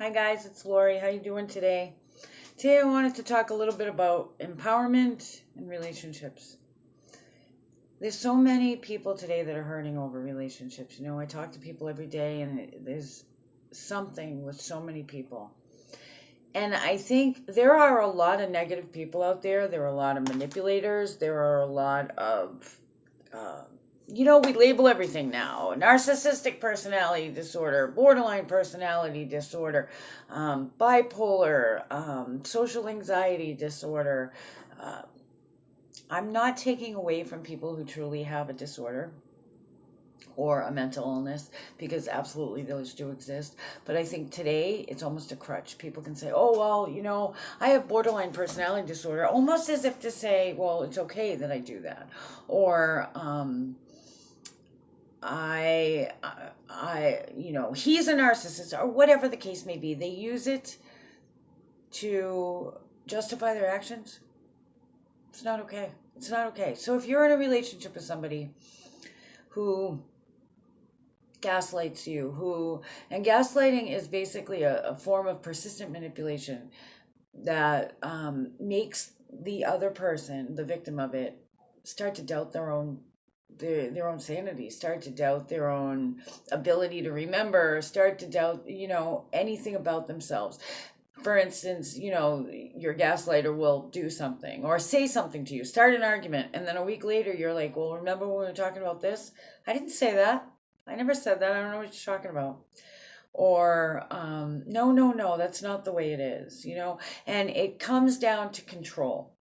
Hi guys, it's Lori. How you doing today? Today I wanted to talk a little bit about empowerment and relationships. There's so many people today that are hurting over relationships. I talk to people every day and there's something with so many people. And I think there are a lot of negative people out there. There are a lot of manipulators. There are a lot of uh, we label everything now: narcissistic personality disorder, borderline personality disorder, bipolar, social anxiety disorder. Uh, I'm not taking away from people who truly have a disorder or a mental illness, because absolutely those do exist. But I think today it's almost a crutch. People can say, oh, well, I have borderline personality disorder, almost as if to say, well, it's okay that I do that. Or, he's a narcissist, or whatever the case may be. They use it to justify their actions. It's not okay. It's not okay. So if you're in a relationship with somebody who gaslights you, and gaslighting is basically a form of persistent manipulation that makes the other person, the victim of it, start to doubt their own sanity, start to doubt their own ability to remember, start to doubt, anything about themselves. For instance, your gaslighter will do something or say something to you, start an argument, and then a week later you're like, well, remember when we were talking about this? I didn't say that. I never said that. I don't know what you're talking about. Or, no, no, no, that's not the way it is, and it comes down to control.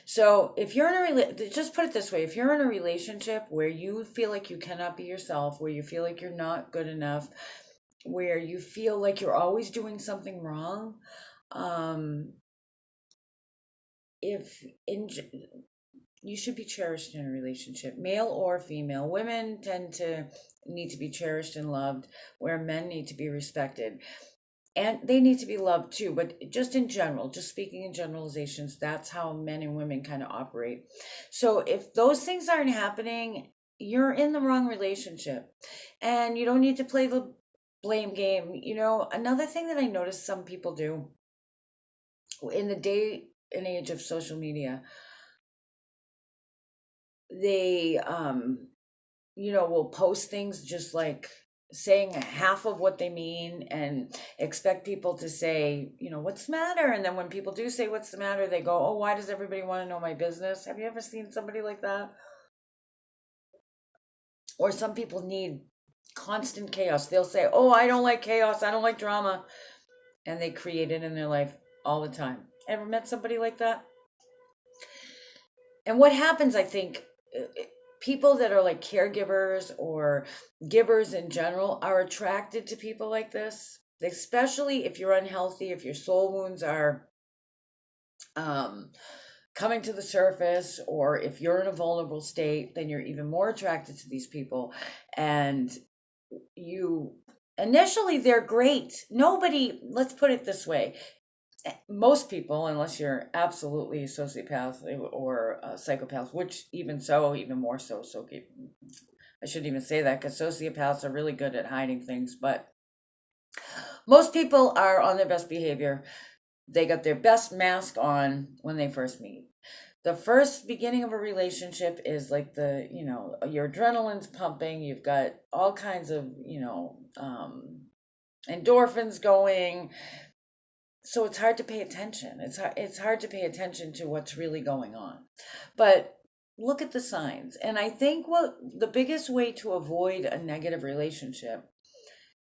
So if you're in just put it this way: if you're in a relationship where you feel like you cannot be yourself, where you feel like you're not good enough, where you feel like you're always doing something wrong, um, if in you should be cherished in a relationship, male or female. Women tend to need to be cherished and loved, where men need to be respected. And they need to be loved too, but just in general, just speaking in generalizations, that's how men and women kind of operate. So if those things aren't happening, you're in the wrong relationship. And you don't need to play the blame game. Another thing that I notice some people do in the day and age of social media, they will post things just like saying half of what they mean and expect people to say, what's the matter? And then when people do say what's the matter, they go, oh, why does everybody want to know my business? Have you ever seen somebody like that? Or some people need constant chaos. They'll say, oh, I don't like chaos, I don't like drama, and they create it in their life all the time. Ever met somebody like that? And what happens, I think, people that are like caregivers or givers in general are attracted to people like this, especially if you're unhealthy, if your soul wounds are um, coming to the surface, or if you're in a vulnerable state, then you're even more attracted to these people. And you initially, they're great. Nobody, let's put it this way: most people, unless you're absolutely a sociopath or a psychopath, which even so, even more so, I shouldn't even say that, because sociopaths are really good at hiding things, but most people are on their best behavior. They got their best mask on when they first meet. The first beginning of a relationship is like your adrenaline's pumping. You've got all kinds of, endorphins going. So it's hard to pay attention. It's hard to pay attention to what's really going on. But look at the signs. And I think what the biggest way to avoid a negative relationship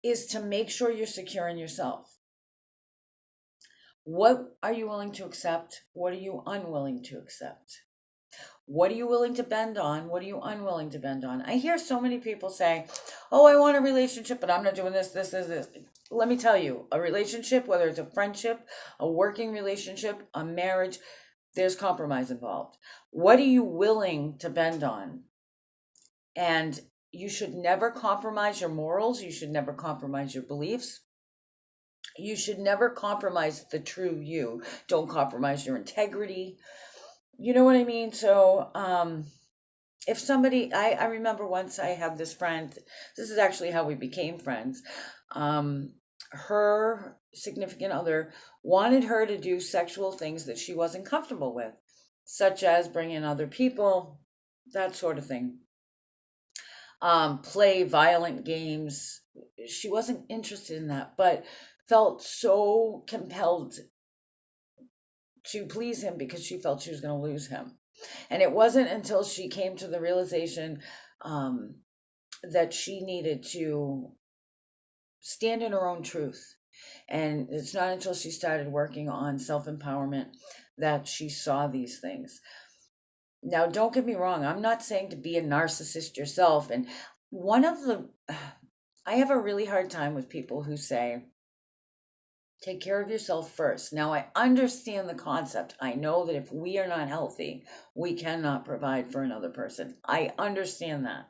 is to make sure you're secure in yourself. What are you willing to accept? What are you unwilling to accept? What are you willing to bend on? What are you unwilling to bend on? I hear so many people say, oh, I want a relationship, but I'm not doing this. Let me tell you, a relationship, whether it's a friendship, a working relationship, a marriage, there's compromise involved. What are you willing to bend on? And you should never compromise your morals. You should never compromise your beliefs. You should never compromise the true you. Don't compromise your integrity. You know what I mean? So, if somebody, I remember once I had this friend, this is actually how we became friends. Um, her significant other wanted her to do sexual things that she wasn't comfortable with, such as bring in other people, that sort of thing. Play violent games. She wasn't interested in that, but felt so compelled to please him because she felt she was going to lose him. And it wasn't until she came to the realization um, that she needed to stand in her own truth. And it's not until she started working on self empowerment that she saw these things. Now, don't get me wrong, I'm not saying to be a narcissist yourself. And one of the, I have a really hard time with people who say, take care of yourself first. Now, I understand the concept. I know that if we are not healthy, we cannot provide for another person. I understand that.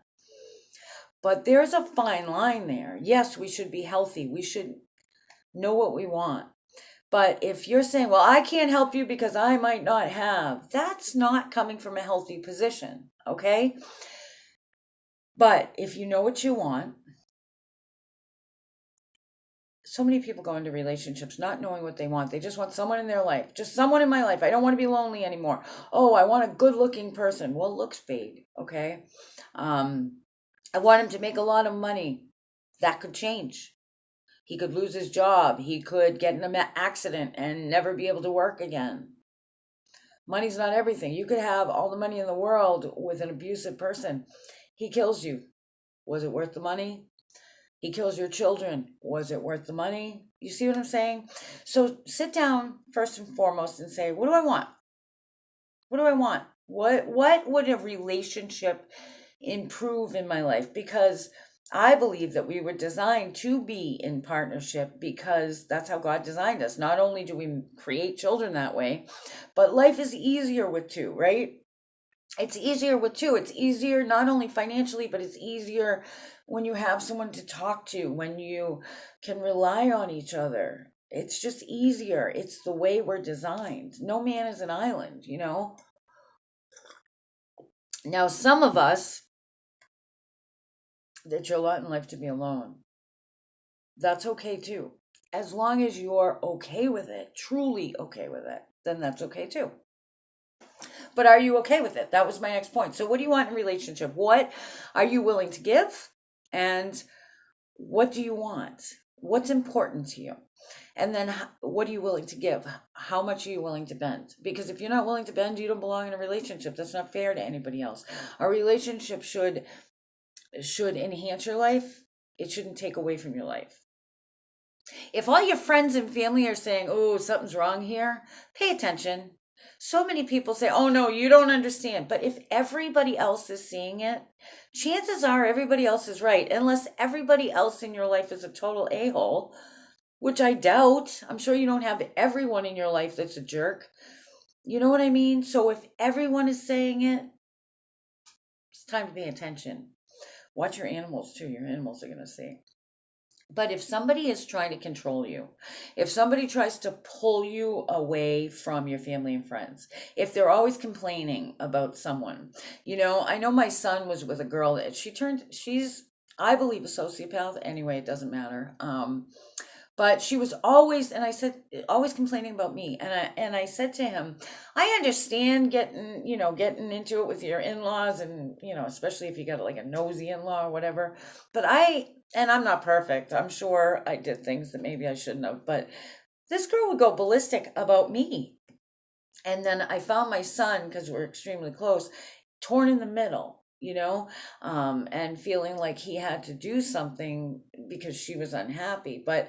But there's a fine line there. Yes, we should be healthy. We should know what we want. But if you're saying, well, I can't help you because I might not have, that's not coming from a healthy position, okay? But if you know what you want, so many people go into relationships not knowing what they want. They just want someone in their life, just someone in my life. I don't want to be lonely anymore. Oh, I want a good looking person. Well, looks fade, okay? I want him to make a lot of money. That could change. He could lose his job. He could get in an accident and never be able to work again. Money's not everything. You could have all the money in the world with an abusive person. He kills you. Was it worth the money? He kills your children. Was it worth the money? You see what I'm saying? So sit down first and foremost and say, what do I want? What do I want? What would a relationship improve in my life? Because I believe that we were designed to be in partnership because that's how God designed us. Not only do we create children that way, but life is easier with two, right? It's easier with two. It's easier not only financially, but it's easier when you have someone to talk to, when you can rely on each other. It's just easier. It's the way we're designed. No man is an island, you know? Now, some of us, that you're lot in life to be alone. That's okay too. As long as you're okay with it, truly okay with it, then that's okay too. But are you okay with it? That was my next point. So what do you want in a relationship? What are you willing to give? And what do you want? What's important to you? And then what are you willing to give? How much are you willing to bend? Because if you're not willing to bend, you don't belong in a relationship. That's not fair to anybody else. A relationship should enhance your life. It shouldn't take away from your life. If all your friends and family are saying, oh, something's wrong here, pay attention. So many people say, oh, no, you don't understand. But if everybody else is seeing it, chances are everybody else is right, unless everybody else in your life is a total a-hole, which I doubt. I'm sure you don't have everyone in your life that's a jerk. You know what I mean? So if everyone is saying it, it's time to pay attention. Watch your animals too. Your animals are going to see. But if somebody is trying to control you, if somebody tries to pull you away from your family and friends, if they're always complaining about someone, I know my son was with a girl that she's, I believe, a sociopath. Anyway, it doesn't matter. But she was always, and I said, always complaining about me. And I said to him, I understand getting into it with your in-laws and, especially if you got like a nosy in-law or whatever. But and I'm not perfect. I'm sure I did things that maybe I shouldn't have, but this girl would go ballistic about me. And then I found my son, because we're extremely close, torn in the middle, and feeling like he had to do something because she was unhappy. But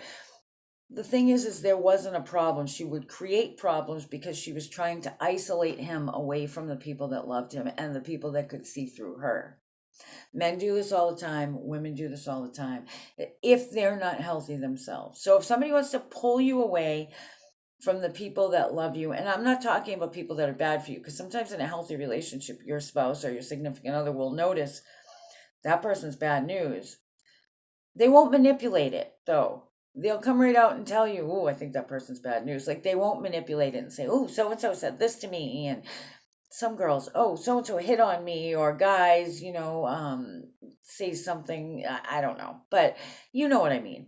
the thing is there wasn't a problem. She would create problems because she was trying to isolate him away from the people that loved him and the people that could see through her. Men do this all the time. Women do this all the time if they're not healthy themselves. So if somebody wants to pull you away from the people that love you, and I'm not talking about people that are bad for you, because sometimes in a healthy relationship, your spouse or your significant other will notice that person's bad news. They won't manipulate it, though. They'll come right out and tell you, oh, I think that person's bad news. Like, they won't manipulate it and say, oh, so-and-so said this to me. And some girls, oh, so-and-so hit on me. Or guys, say something, I don't know. But you know what I mean.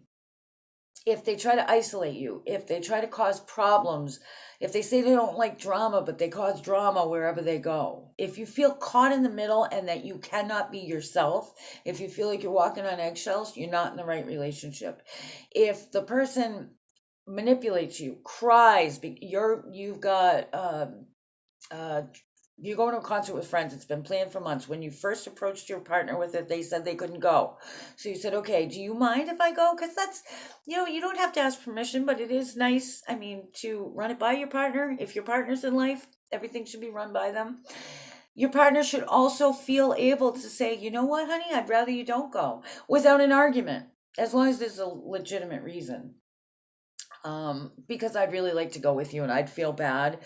if they try to isolate you, if they try to cause problems, if they say they don't like drama, but they cause drama wherever they go, if you feel caught in the middle and that you cannot be yourself, if you feel like you're walking on eggshells, you're not in the right relationship. If the person manipulates you, cries, you've got you're going to a concert with friends, it's been planned for months. When you first approached your partner with it, they said they couldn't go. So you said, okay, do you mind if I go? Because that's, you don't have to ask permission, but it is nice, I mean, to run it by your partner. If your partner's in life, everything should be run by them. Your partner should also feel able to say, you know what, honey, I'd rather you don't go, without an argument, as long as there's a legitimate reason. Because I'd really like to go with you and I'd feel bad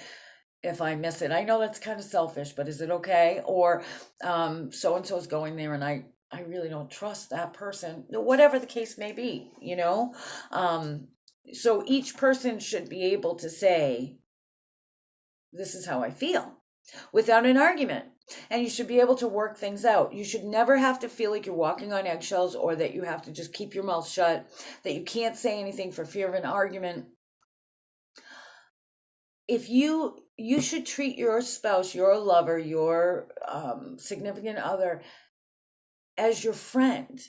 if I miss it. I know that's kind of selfish, but is it okay? Or so and so is going there and I really don't trust that person, whatever the case may be, so each person should be able to say, this is how I feel, without an argument. And you should be able to work things out. You should never have to feel like you're walking on eggshells, or that you have to just keep your mouth shut, that you can't say anything for fear of an argument. If you should treat your spouse, your lover, your significant other as your friend,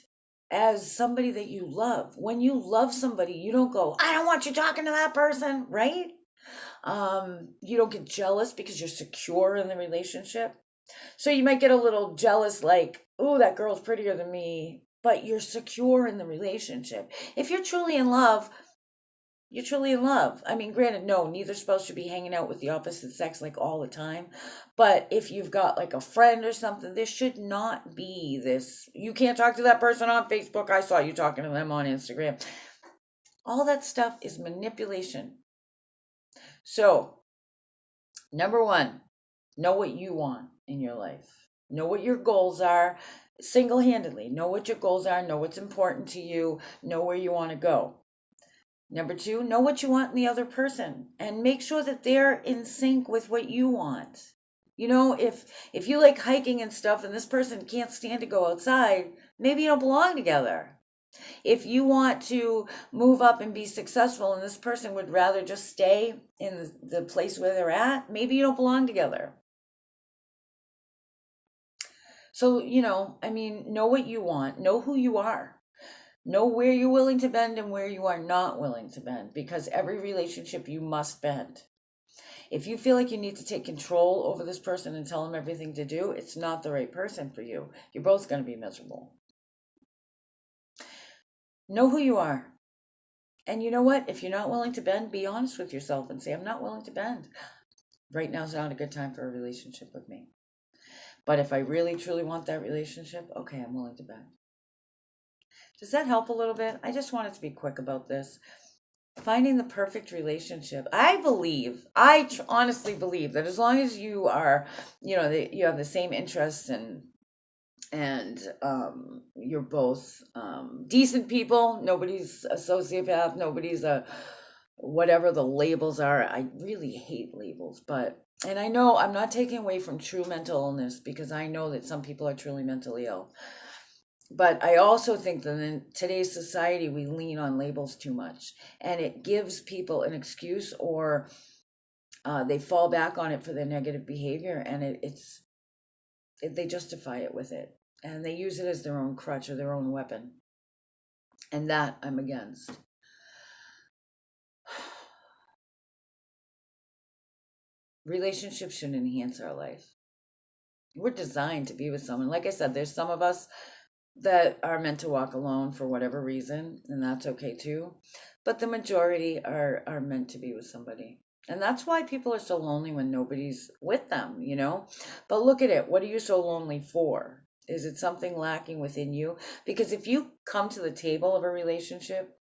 as somebody that you love. When you love somebody, you don't go, I don't want you talking to that person, right? You don't get jealous because you're secure in the relationship. So you might get a little jealous, like, oh, that girl's prettier than me, but you're secure in the relationship. If you're truly in love, you're truly in love. I mean, granted, no, neither spouse should be hanging out with the opposite sex like all the time. But if you've got like a friend or something, there should not be this, you can't talk to that person on Facebook. I saw you talking to them on Instagram. All that stuff is manipulation. So, number one, know what you want in your life. Know what your goals are single-handedly. Know what your goals are. Know what's important to you. Know where you want to go. Number two, know what you want in the other person and make sure that they're in sync with what you want. If you like hiking and stuff and this person can't stand to go outside, maybe you don't belong together. If you want to move up and be successful and this person would rather just stay in the place where they're at, maybe you don't belong together. So, know what you want, know who you are. Know where you're willing to bend and where you are not willing to bend, because every relationship you must bend. If you feel like you need to take control over this person and tell them everything to do, it's not the right person for you. You're both going to be miserable. Know who you are. And you know what? If you're not willing to bend, be honest with yourself and say, I'm not willing to bend. Right now is not a good time for a relationship with me. But if I really, truly want that relationship, okay, I'm willing to bend. Does that help a little bit? I just wanted to be quick about this. Finding the perfect relationship. I honestly believe that as long as you are, you have the same interests and you're both decent people. Nobody's a sociopath. Nobody's a whatever the labels are. I really hate labels, and I know I'm not taking away from true mental illness, because I know that some people are truly mentally ill. But I also think that in today's society, we lean on labels too much, and it gives people an excuse, or they fall back on it for their negative behavior, and they justify it with it, and they use it as their own crutch or their own weapon, and that I'm against. Relationships should enhance our life. We're designed to be with someone. Like I said, there's some of us that are meant to walk alone for whatever reason, and that's okay too. But the majority are meant to be with somebody. And that's why people are so lonely when nobody's with them, But look at it. What are you so lonely for? Is it something lacking within you? Because if you come to the table of a relationship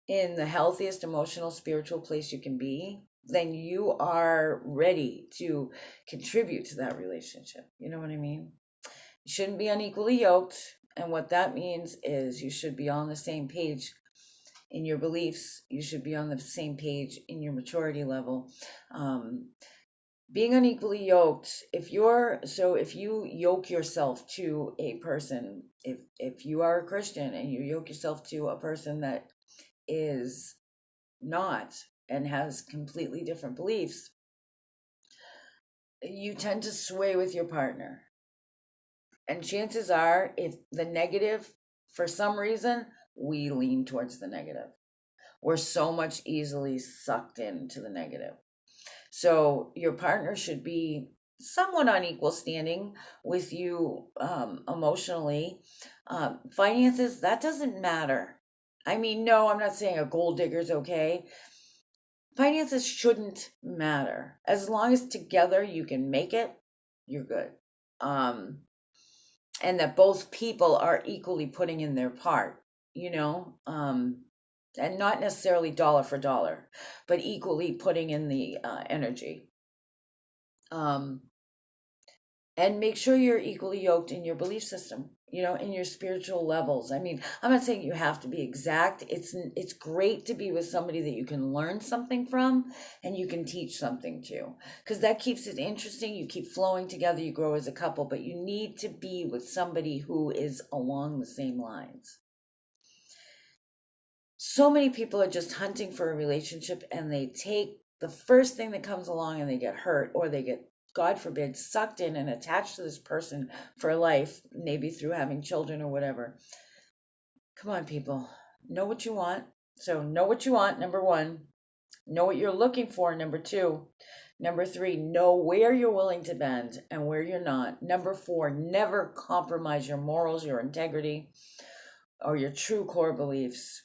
in the healthiest emotional, spiritual place you can be, then you are ready to contribute to that relationship. You know what I mean? You shouldn't be unequally yoked. And what that means is you should be on the same page in your beliefs. You should be on the same page in your maturity level. Being unequally yoked, if you yoke yourself to a person, if you are a Christian and you yoke yourself to a person that is not and has completely different beliefs, you tend to sway with your partner. And chances are, if the negative, for some reason, we lean towards the negative. We're so much easily sucked into the negative. So your partner should be somewhat on equal standing with you emotionally. Finances, that doesn't matter. I mean, no, I'm not saying a gold digger's okay. Finances shouldn't matter. As long as together you can make it, you're good. Um, and that both people are equally putting in their part, you know, and not necessarily dollar for dollar, but equally putting in the energy. Um, and make sure you're equally yoked in your belief system, you know, in your spiritual levels. I mean, I'm not saying you have to be exact. It's great to be with somebody that you can learn something from and you can teach something to, because that keeps it interesting. You keep flowing together, you grow as a couple, but you need to be with somebody who is along the same lines. So many people are just hunting for a relationship and they take the first thing that comes along and they get hurt, or they get, God forbid, sucked in and attached to this person for life, maybe through having children or whatever. Come on, people. Know what you want. So, know what you want, number one. Know what you're looking for, number two. Number three, know where you're willing to bend and where you're not. Number four, never compromise your morals, your integrity, or your true core beliefs.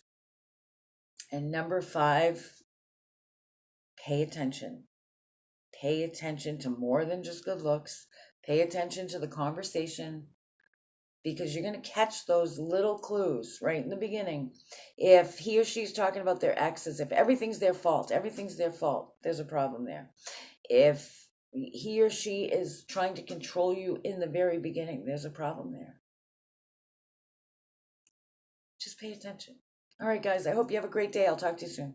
And number five, pay attention. Pay attention to more than just good looks. Pay attention to the conversation, because you're going to catch those little clues right in the beginning. If he or she's talking about their exes, if everything's their fault, there's a problem there. If he or she is trying to control you in the very beginning, there's a problem there. Just pay attention. All right, guys, I hope you have a great day. I'll talk to you soon.